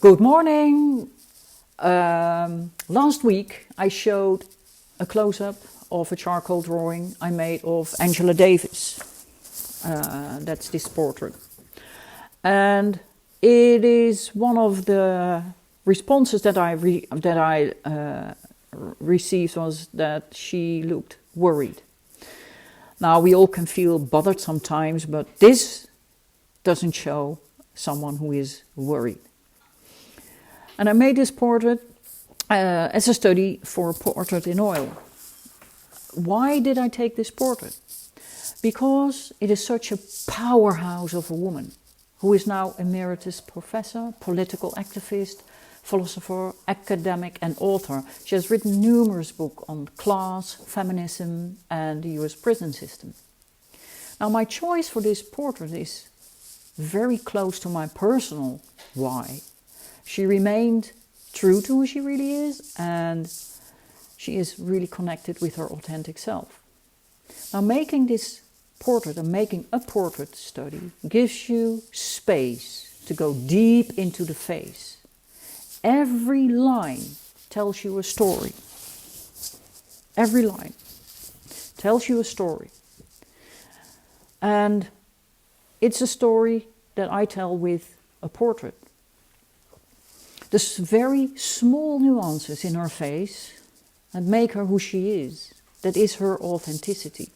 Good morning. Last week I showed a close-up of a charcoal drawing I made of Angela Davis. That's this portrait. And it is one of the responses that I received was that she looked worried. Now we all can feel bothered sometimes, but this doesn't show someone who is worried. And I made this portrait as a study for a portrait in oil. Why did I take this portrait? Because it is such a powerhouse of a woman who is now emeritus professor, political activist, philosopher, academic and author. She has written numerous books on class, feminism and the US prison system. Now my choice for this portrait is very close to my personal why. She remained true to who she really is, and she is really connected with her authentic self. Now making this portrait and making a portrait study gives you space to go deep into the face. Every line tells you a story. Every line tells you a story. And it's a story that I tell with a portrait. The very small nuances in her face that make her who she is, that is her authenticity.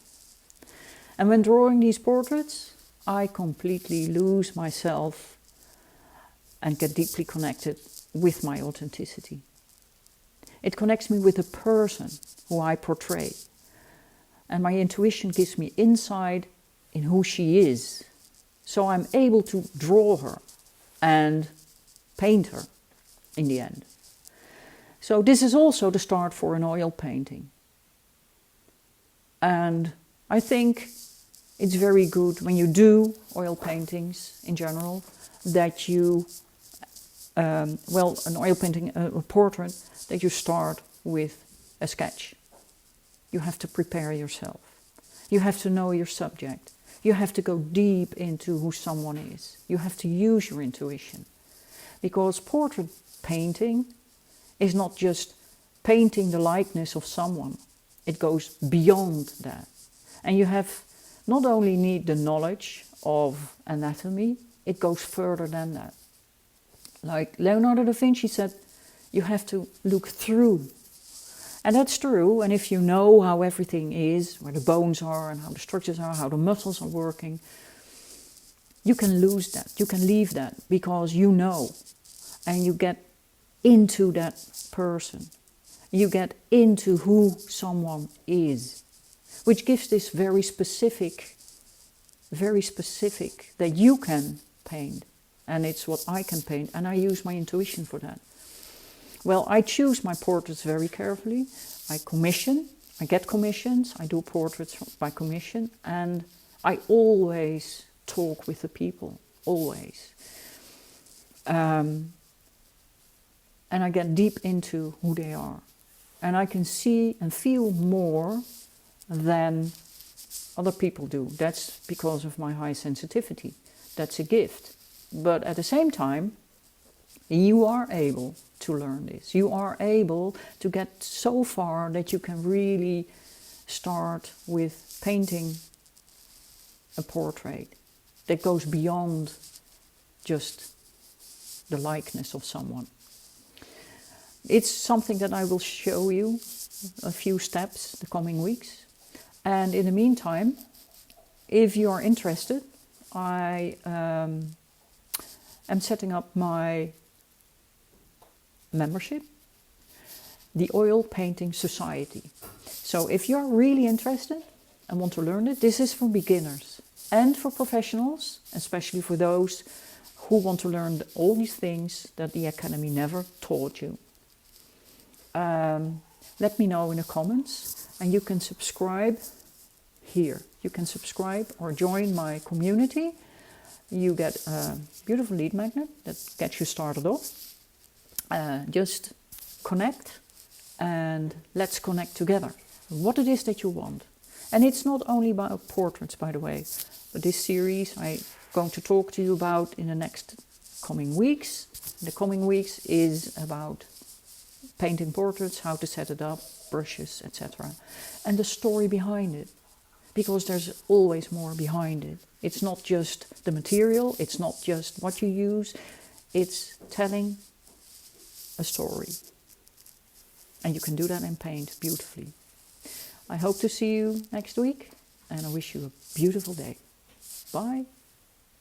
And when drawing these portraits, I completely lose myself and get deeply connected with my authenticity. It connects me with the person who I portray. And my intuition gives me insight in who she is. So I'm able to draw her and paint her in the end. So this is also the start for an oil painting. And I think it's very good when you do oil paintings in general, that you, an oil painting, a portrait, that you start with a sketch. You have to prepare yourself. You have to know your subject. You have to go deep into who someone is. You have to use your intuition. Because portrait painting is not just painting the likeness of someone. It goes beyond that. And you have not only need the knowledge of anatomy, it goes further than that. Like Leonardo da Vinci said, you have to look through. And that's true, and if you know how everything is, where the bones are and how the structures are, how the muscles are working, you can lose that, you can leave that, because you know. And you get into that person. You get into who someone is, which gives this very specific that you can paint. And it's what I can paint, and I use my intuition for that. Well, I choose my portraits very carefully. I get commissions, I do portraits by commission, and I always talk with the people, always. And I get deep into who they are. And I can see and feel more than other people do. That's because of my high sensitivity. That's a gift. But at the same time, you are able to learn this. You are able to get so far that you can really start with painting a portrait that goes beyond just the likeness of someone. It's something that I will show you a few steps the coming weeks. And in the meantime, if you are interested, I am setting up my membership, the Oil Painting Society. So if you're really interested and want to learn it, this is for beginners and for professionals, especially for those who want to learn all these things that the Academy never taught you. Let me know in the comments, and you can subscribe here. You can subscribe or join my community. You get a beautiful lead magnet that gets you started off. Just connect, and let's connect together. What it is that you want. And it's not only about portraits, by the way, but this series I'm going to talk to you about in the next coming weeks. The coming weeks is about painting portraits, how to set it up, brushes, etc. And the story behind it, because there's always more behind it. It's not just the material, it's not just what you use, it's telling a story. And you can do that in paint beautifully. I hope to see you next week, and I wish you a beautiful day. Bye.